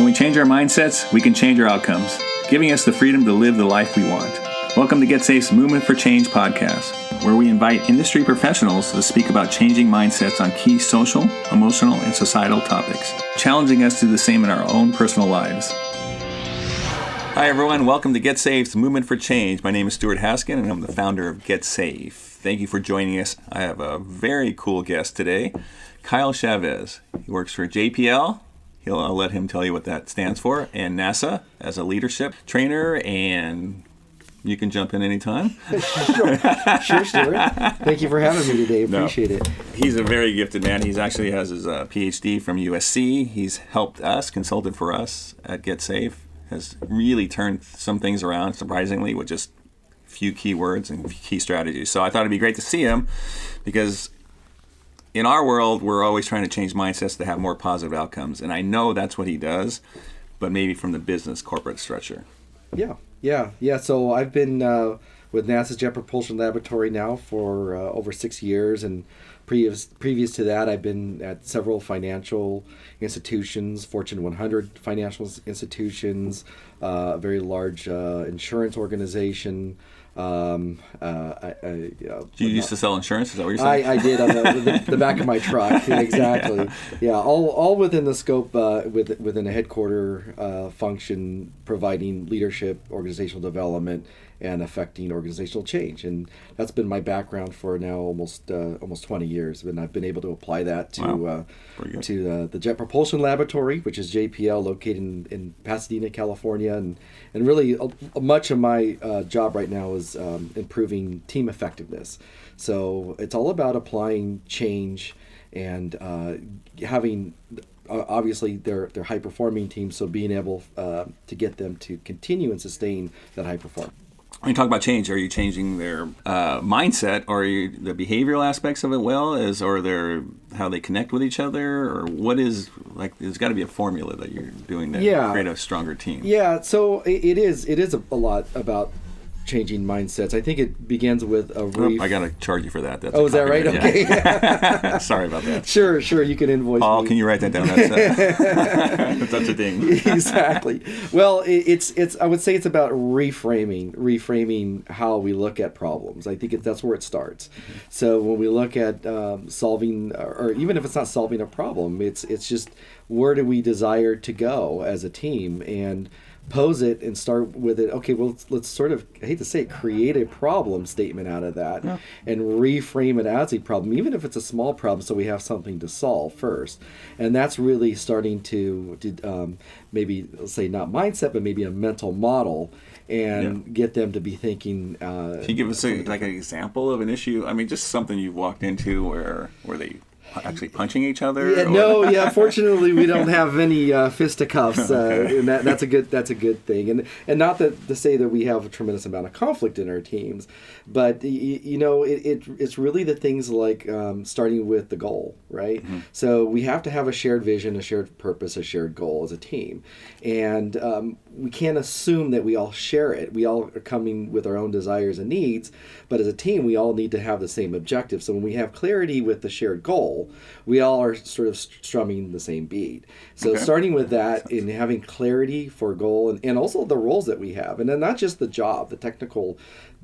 When we change our mindsets, we can change our outcomes, giving us the freedom to live the life we want. Welcome to GetSafe's Movement for Change podcast, where we invite industry professionals to speak about changing mindsets on key social, emotional, and societal topics, challenging us to do the same in our own personal lives. Hi everyone, welcome to GetSafe's Movement for Change. My name is Stuart and I'm the founder of GetSafe. Thank you for joining us. I have a very cool guest today, Kyle Chavez. He works for JPL. I'll let him tell you what that stands for, and NASA as a leadership trainer, and you can jump in anytime. Sure, Stuart. Thank you for having me today. Appreciate it. He's a very gifted man. He actually has his PhD from USC. He's helped us, consulted for us at GetSafe, has really turned some things around, surprisingly, with just a few key words and key strategies. So I thought it'd be great to see him, because in our world, we're always trying to change mindsets to have more positive outcomes. And I know that's what he does, but maybe from the business corporate structure. Yeah. So I've been with NASA's Jet Propulsion Laboratory now for over 6 years. And previous to that, I've been at several financial institutions, Fortune 100 financial institutions, a very large insurance organization. You used to sell insurance? Is that what you're saying? I did on the back of my truck. Exactly. Yeah, all within the scope within a headquarter function, providing leadership, organizational development, and affecting organizational change. And that's been my background for now almost 20 years. And I've been able to apply that to the Jet Propulsion Laboratory, which is JPL, located in Pasadena, California. And really much of my job right now is improving team effectiveness. So it's all about applying change and having obviously they're high performing teams, so being able to get them to continue and sustain that high performance. When you talk about change, are you changing their mindset, or are you the behavioral aspects of it or their how they connect with each other, or what is, like, there's got to be a formula that you're doing to create a stronger team? Yeah, so it is a lot about changing mindsets. I think it begins with a I got to charge you for that. That's is that right? Okay. Yeah. Sorry about that. Sure. You can invoice Paul, me. can you write that down? That's a ding. Exactly. Well, it's I would say it's about reframing how we look at problems. I think that's where it starts. Mm-hmm. So when we look at solving, or even if it's not solving a problem, it's just, where do we desire to go as a team, and pose it and start with it. Okay, well, let's sort of, I hate to say it, create a problem statement out of that, and reframe it as a problem, even if it's a small problem, so we have something to solve first. And that's really starting to maybe, let's say, not mindset, but maybe a mental model, and get them to be thinking. Can you give us an example of an issue? I mean, just something you've walked into where they actually punching each other? Fortunately we don't have any fisticuffs, and that's a good thing, and not that to say that we have a tremendous amount of conflict in our teams, but it's really the things like starting with the goal, right? Mm-hmm. So we have to have a shared vision, a shared purpose, a shared goal as a team, and we can't assume that we all share it. We all are coming with our own desires and needs, but as a team we all need to have the same objective. So when we have clarity with the shared goal, we all are sort of strumming the same beat. So starting with that and having clarity for goal, and also the roles that we have, and then not just the job, the technical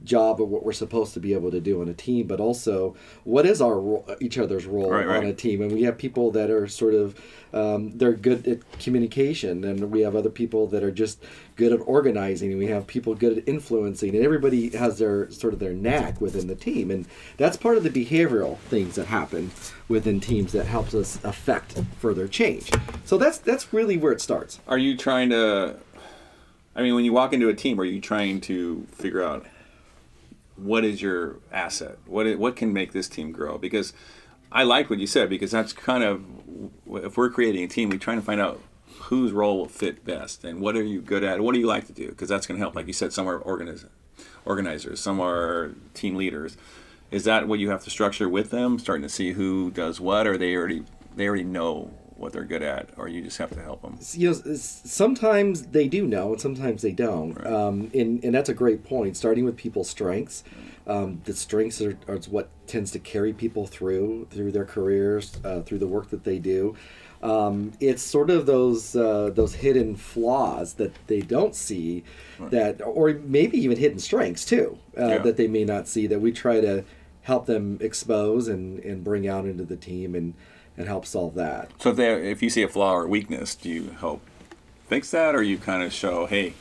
job of what we're supposed to be able to do on a team, but also what is our each other's role on a team. And we have people that are sort of they're good at communication, and we have other people that are just good at organizing, and we have people good at influencing, and everybody has their knack within the team. And that's part of the behavioral things that happen within teams that helps us affect further change. So that's really where it starts. Are you trying to, when you walk into a team, are you trying to figure out what is your asset? What can make this team grow? Because I like what you said, because that's kind of, if we're creating a team, we're trying to find out whose role will fit best, and what are you good at, what do you like to do, because that's going to help. Like you said, some are organizers, some are team leaders. Is that what you have to structure with them, starting to see who does what, or they already know what they're good at, or you just have to help them? Sometimes they do know, and sometimes they don't. Right. And that's a great point. Starting with people's strengths, the strengths are what tends to carry people through their careers, through the work that they do. It's sort of those hidden flaws that they don't see, that, or maybe even hidden strengths too, that they may not see, that we try to help them expose and bring out into the team and help solve that. So if you see a flaw or weakness, do you help fix that, or you kind of show, hey,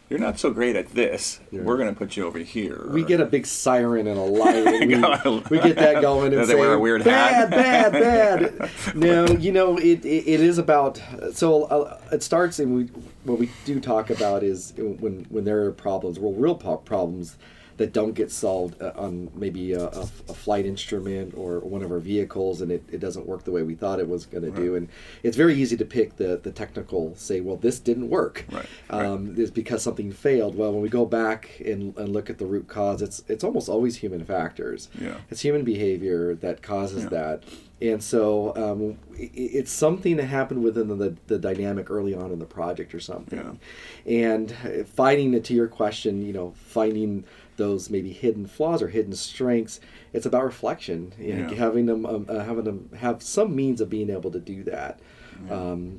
you're not so great at this. We're going to put you over here. We get a big siren and a light. And we get that going and say, wear a weird bad, hat? bad. No, it is about, so it starts, and what we do talk about is when there are problems, real problems that don't get solved on maybe a flight instrument or one of our vehicles, and it doesn't work the way we thought it was going to do. And it's very easy to pick the technical, say, well, this didn't work. It's because something failed. Well, when we go back and look at the root cause, it's almost always human factors. It's human behavior that causes that. And so it's something that happened within the dynamic early on in the project or something. And finding it, to your question, finding those maybe hidden flaws or hidden strengths, it's about reflection, having them have some means of being able to do that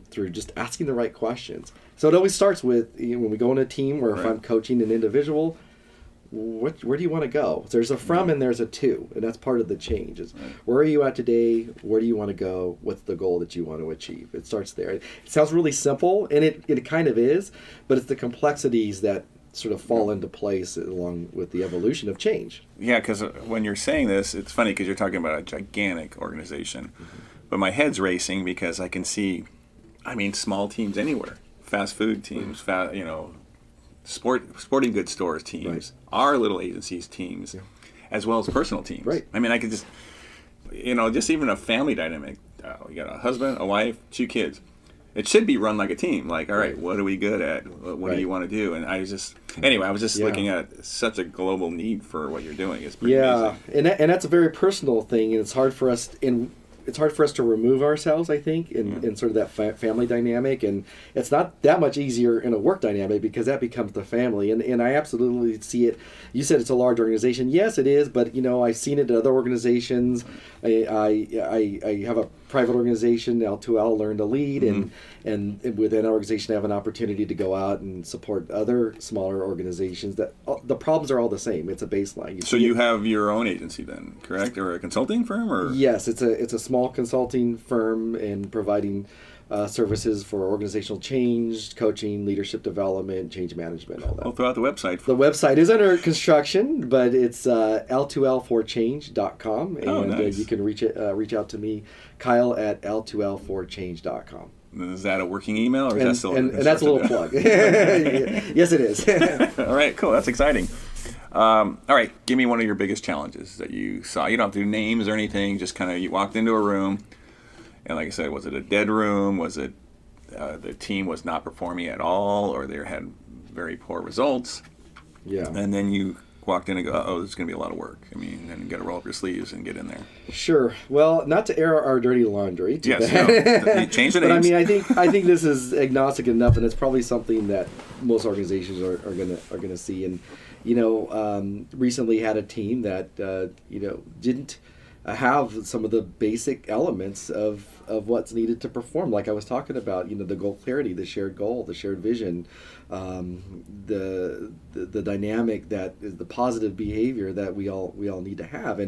through just asking the right questions. So it always starts with, when we go in a team, or if I'm coaching an individual, where do you want to go? There's a from and there's a to, and that's part of the change. Is where are you at today? Where do you want to go? What's the goal that you want to achieve? It starts there. It sounds really simple, and it kind of is, but it's the complexities that sort of fall into place along with the evolution of change. Yeah, because when you're saying this, it's funny because you're talking about a gigantic organization, but my head's racing because I can see, small teams anywhere, fast food teams, sporting goods stores teams, our little agencies teams, as well as personal teams. I could just, just even a family dynamic. You got a husband, a wife, 2 kids. It should be run like a team. Like, all right, what are we good at? What do you want to do? And I was just looking at such a global need for what you're doing. It's pretty amazing. And that's a very personal thing, and it's hard for us to remove ourselves, I think, in sort of that family dynamic. And it's not that much easier in a work dynamic because that becomes the family. And I absolutely see it. You said it's a large organization. Yes, it is. But, I've seen it at other organizations. I have a private organization, L2L, Learn to Lead. And within our organization, I have an opportunity to go out and support other smaller organizations that the problems are all the same. It's a baseline. So you have your own agency then, correct? Or a consulting firm? Or yes, it's a small consulting firm in providing services for organizational change, coaching, leadership development, change management, all that. I'll throw out the website. The website is under construction, but it's L2L4change.com, and nice. You can reach out to me, Kyle, at L2L4change.com. Is that a working email, or is that still? And that's a little plug. Yes, it is. All right, cool. That's exciting. All right, give me one of your biggest challenges that you saw. You don't have to do names or anything. Just kind of, you walked into a room, and like I said, was it a dead room? Was it the team was not performing at all, or they had very poor results? Yeah. And then you walked in and go, oh, this is going to be a lot of work. And you got to roll up your sleeves and get in there. Sure. Well, not to air our dirty laundry. Yes. No. Change the names. But I think this is agnostic enough, and it's probably something that most organizations are gonna see. And recently had a team that didn't have some of the basic elements of what's needed to perform, like I was talking about, the goal clarity, the shared goal, the shared vision, the dynamic that is the positive behavior that we all need to have.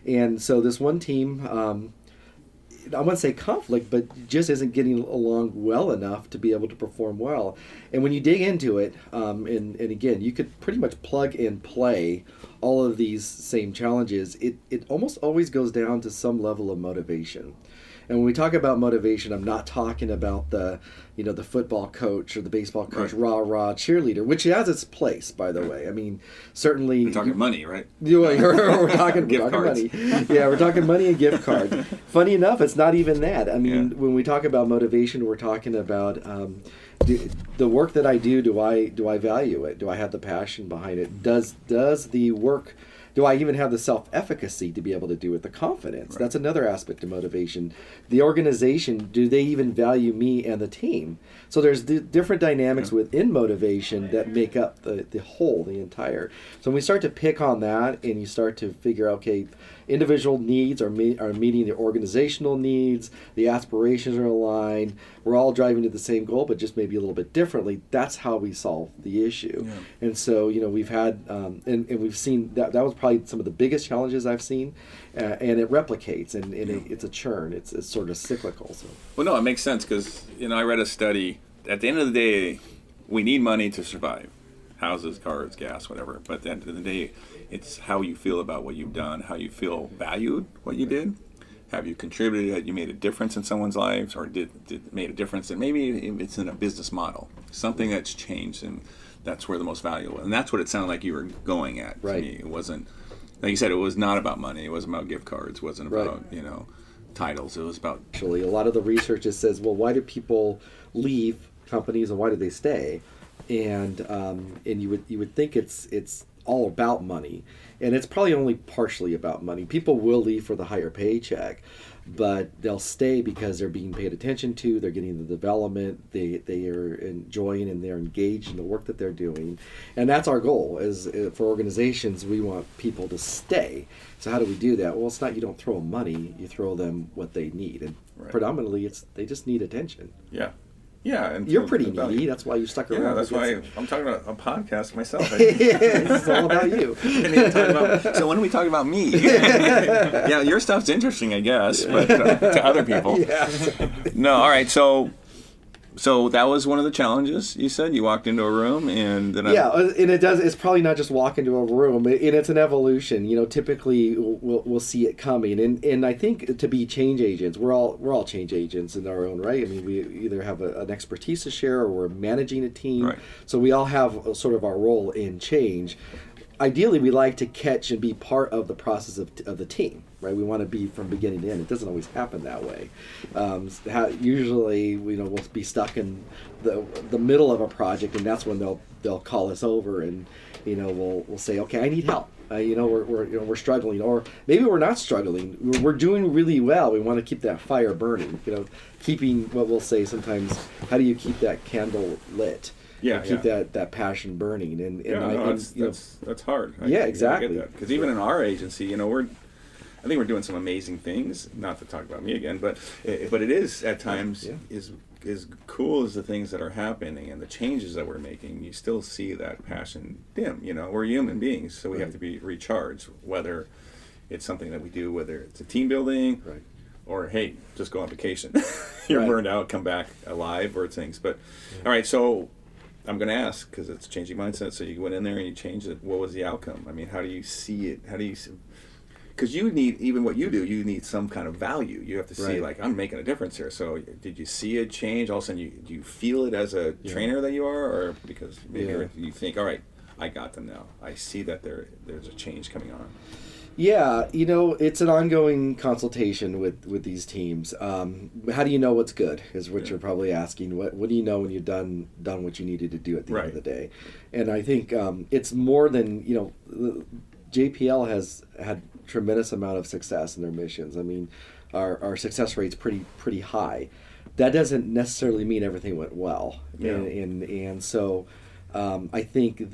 And so this one team, I wouldn't say conflict, but just isn't getting along well enough to be able to perform well. And when you dig into it, and again, you could pretty much plug and play all of these same challenges. It almost always goes down to some level of motivation. And when we talk about motivation, I'm not talking about the football coach or the baseball coach, rah-rah cheerleader, which has its place, by the way. I mean, certainly... We're talking money, right? We're talking cards. money. Yeah, we're talking money and gift cards. Funny enough, it's not even that. I mean, when we talk about motivation, we're talking about the work that I do I value it? Do I have the passion behind it? Does the work Do I even have the self-efficacy to be able to do it? The confidence. Right. That's another aspect of motivation. The organization, do they even value me and the team? So there's different dynamics within motivation that make up the whole, the entire. So when we start to pick on that and you start to figure out, okay, individual needs are meeting the organizational needs, the aspirations are aligned, we're all driving to the same goal, but just maybe a little bit differently. That's how we solve the issue. Yeah. And so, we've had, and we've seen, that was probably some of the biggest challenges I've seen, and it replicates, and it's a churn. It's sort of cyclical. So. Well, no, it makes sense, because, I read a study, at the end of the day, we need money to survive. Houses, cars, gas, whatever. But at the end of the day, it's how you feel about what you've done, how you feel valued what you did. Have you contributed? Have you made a difference in someone's lives, or did made a difference? And maybe it's in a business model, something that's changed, and that's where the most valuable. And that's what it sounded like you were going at. Right. To me, it wasn't, like you said, it was not about money. It wasn't about gift cards. It wasn't about titles. It was about. Actually, a lot of the research just says, well, why do people leave companies and why do they stay? And you would think it's all about money, and it's probably only partially about money. People will leave for the higher paycheck, but they'll stay because they're being paid attention to, they're getting the development, they are enjoying and they're engaged in the work that they're doing. And that's our goal. Is for organizations, we want people to stay. So how do we do that? Well, it's not you don't throw them money, you throw them what they need. And predominantly they just need attention. Yeah. Yeah, and you're pretty needy. That's why you stuck around. Yeah, that's why I'm talking about a podcast myself. It's all about you. So when are we talking about me? Yeah, your stuff's interesting, I guess, but to other people. Yeah. No, all right. So that was one of the challenges. You said you walked into a room, and then and it's probably not just walk into a room, and it's an evolution. Typically we'll see it coming, and I think to be change agents, we're all change agents in our own right. I mean, we either have an expertise to share, or we're managing a team. Right. So we all have sort of our role in change. Ideally, we like to catch and be part of the process of the team, right? We want to be from beginning to end. It doesn't always happen that way. Usually, we'll be stuck in the middle of a project, and that's when they'll call us over, and we'll say, okay, I need help. We're struggling, or maybe we're not struggling. We're doing really well. We want to keep that fire burning. Keeping what we'll say sometimes. How do you keep that candle lit? Yeah, keep that passion burning, and that's hard. Exactly. Because even in our agency, I think we're doing some amazing things. Not to talk about me again, but it is at times is cool as the things that are happening and the changes that we're making. You still see that passion dim. We're human beings, so we have to be recharged. Whether it's something that we do, whether it's a team building, right, or hey, just go on vacation. You're burned out, come back alive, or things. But all right, so. I'm going to ask, because it's changing mindset. So you went in there and you changed it. What was the outcome? I mean, how do you see it? Because you need, even what you do, you need some kind of value. You have to see, like, I'm making a difference here. So did you see a change? All of a sudden, do you feel it as a trainer that you are? Or because maybe you think, all right, I got them now. I see that there's a change coming on. Yeah, it's an ongoing consultation with these teams. How do you know what's good is what you're probably asking. What do you know when you've done what you needed to do at the end of the day? And I think it's more than, JPL has had tremendous amount of success in their missions. I mean, our success rate's pretty high. That doesn't necessarily mean everything went well. Yeah. And so I think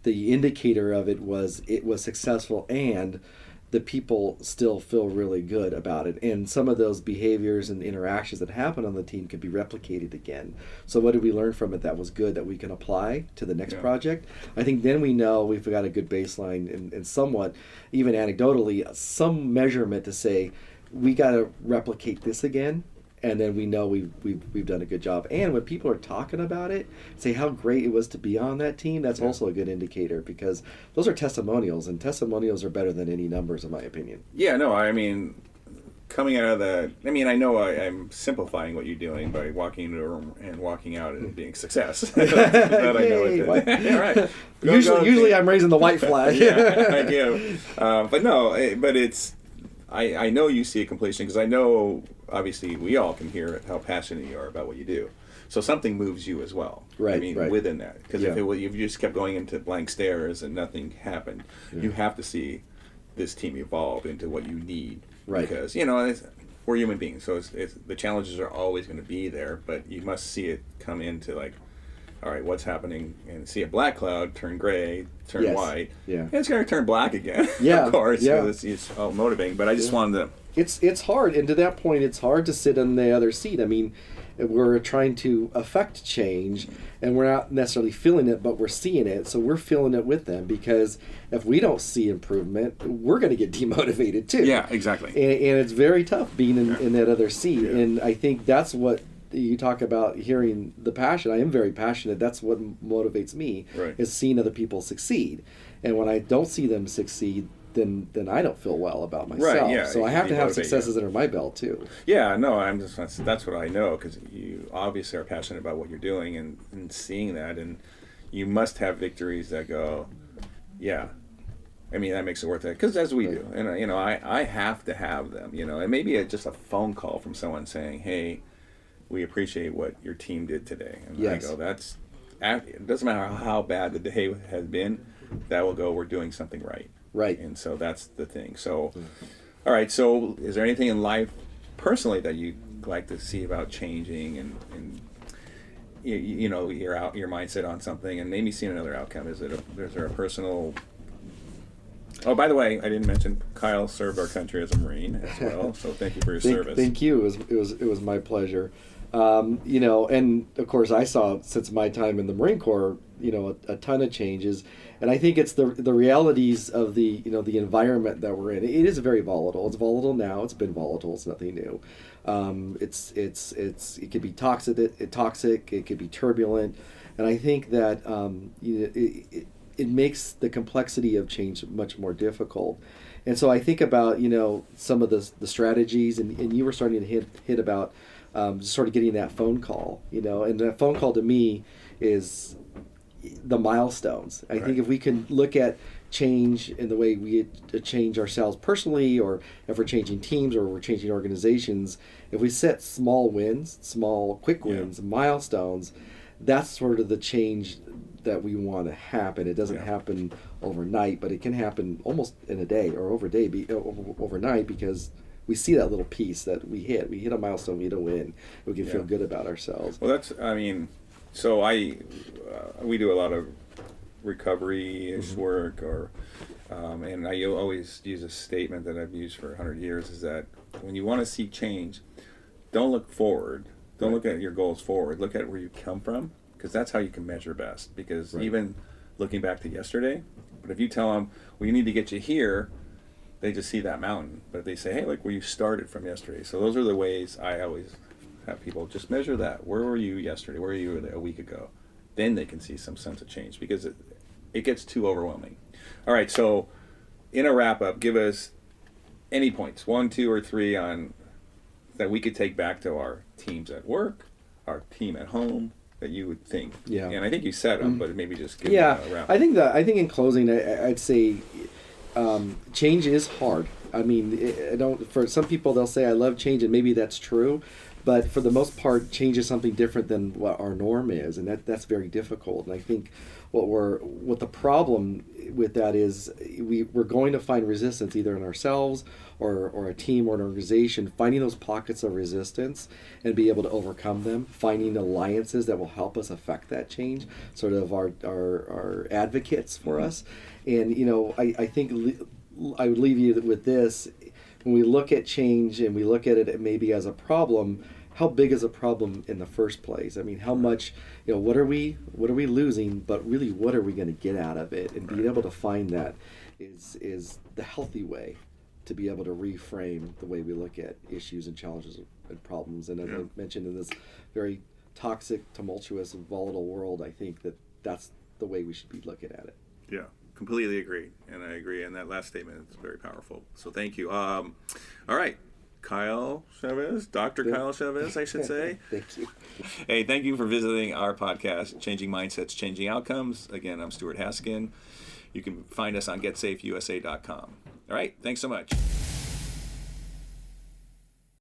the indicator of it was successful, and the people still feel really good about it. And some of those behaviors and interactions that happen on the team can be replicated again. So what did we learn from it that was good that we can apply to the next project? I think then we know we've got a good baseline and somewhat, even anecdotally, some measurement to say, we got to replicate this again. And then we know we've done a good job. And when people are talking about it, say how great it was to be on that team, that's also a good indicator, because those are testimonials, and testimonials are better than any numbers, in my opinion. Yeah, no, I mean, coming out of that, I mean, I know I'm simplifying what you're doing by walking into a room and walking out and being success. that I know it. Yeah, right. Usually I'm raising the white flag. Yeah, I do. But no, but it's, I know you see a completion, because I know, obviously, we all can hear how passionate you are about what you do. So something moves you as well. Right, I mean, right. within that. Because Yeah. if you just kept going into blank stares and nothing happened, you have to see this team evolve into what you need. Right. Because, we're human beings, so the challenges are always going to be there, but you must see it come into like, all right, what's happening? And see a black cloud turn gray, turn white. Yeah. And it's going to turn black again. Yeah. Of course. Yeah. It's all motivating, but I just wanted to... It's hard, and to that point, it's hard to sit on the other seat. I mean, we're trying to affect change, and we're not necessarily feeling it, but we're seeing it, so we're feeling it with them, because if we don't see improvement, we're going to get demotivated too. Yeah, exactly. And it's very tough being in that other seat, Yeah. and I think that's what you talk about, hearing the passion. I am very passionate. That's what motivates me, is seeing other people succeed. And when I don't see them succeed, then I don't feel well about myself. Right, yeah, so I have to have demotivate, successes under my belt too. Yeah, no, that's what I know, because you obviously are passionate about what you're doing and seeing that, and you must have victories that go, yeah, I mean, that makes it worth it, because as we do, and I have to have them, and maybe just a phone call from someone saying, hey, we appreciate what your team did today, and I go, it doesn't matter how bad the day has been, that will go, we're doing something right. Right. And so that's the thing. So, all right. So, is there anything in life personally that you'd like to see about changing, and your mindset on something, and maybe seeing another outcome? Is there a personal? Oh, by the way, I didn't mention Kyle served our country as a Marine as well. So thank you for your service. Thank you. It was my pleasure. And of course, I saw, since my time in the Marine Corps, a ton of changes, and I think it's the realities of the the environment that we're in. It is very volatile. It's volatile now. It's been volatile. It's nothing new. It could be toxic. It could be turbulent, and I think that it makes the complexity of change much more difficult. And so I think about some of the strategies, and you were starting to hit about sort of getting that phone call, and that phone call to me is the milestones. I think if we can look at change in the way we change ourselves personally, or if we're changing teams, or we're changing organizations, if we set small wins, small quick wins, milestones, that's sort of the change that we want to happen. It doesn't happen overnight, but it can happen almost in a day or overnight, because we see that little piece that we hit. We hit a milestone, we hit a win. We can feel good about ourselves. Well, so we do a lot of recovery-ish work, and I always use a statement that I've used for 100 years, is that when you want to see change, don't look forward. Don't look at your goals forward. Look at where you come from, because that's how you can measure best. Because even looking back to yesterday, but if you tell them, well, you need to get you here, they just see that mountain. But if they say, hey, look where you started from yesterday. So those are the ways I always have people just measure that. Where were you yesterday? Where were you a week ago? Then they can see some sense of change, because it gets too overwhelming. All right, so in a wrap-up, give us any points, 1, 2, or 3 on that we could take back to our teams at work, our team at home, that you would think. Yeah. And I think you said them, but maybe just give them a wrap. I think in closing, I'd say change is hard. I mean, for some people, they'll say, I love change, and maybe that's true. But for the most part, change is something different than what our norm is, and that's very difficult. And I think what the problem with that is, we're going to find resistance either in ourselves or a team or an organization, finding those pockets of resistance and be able to overcome them, finding alliances that will help us affect that change, sort of our advocates for us. And I think I would leave you with this. When we look at change and we look at it maybe as a problem, how big is a problem in the first place? I mean, how much, what are we losing, but really what are we going to get out of it? And being able to find that is the healthy way to be able to reframe the way we look at issues and challenges and problems. And as I mentioned, in this very toxic, tumultuous, and volatile world, I think that's the way we should be looking at it. Yeah. Completely agree, and I agree. And that last statement is very powerful. So thank you. All right, Kyle Chavez, Dr. Kyle Chavez, I should say. Thank you. Hey, thank you for visiting our podcast, Changing Mindsets, Changing Outcomes. Again, I'm Stuart Haskin. You can find us on GetSafeUSA.com. All right, thanks so much.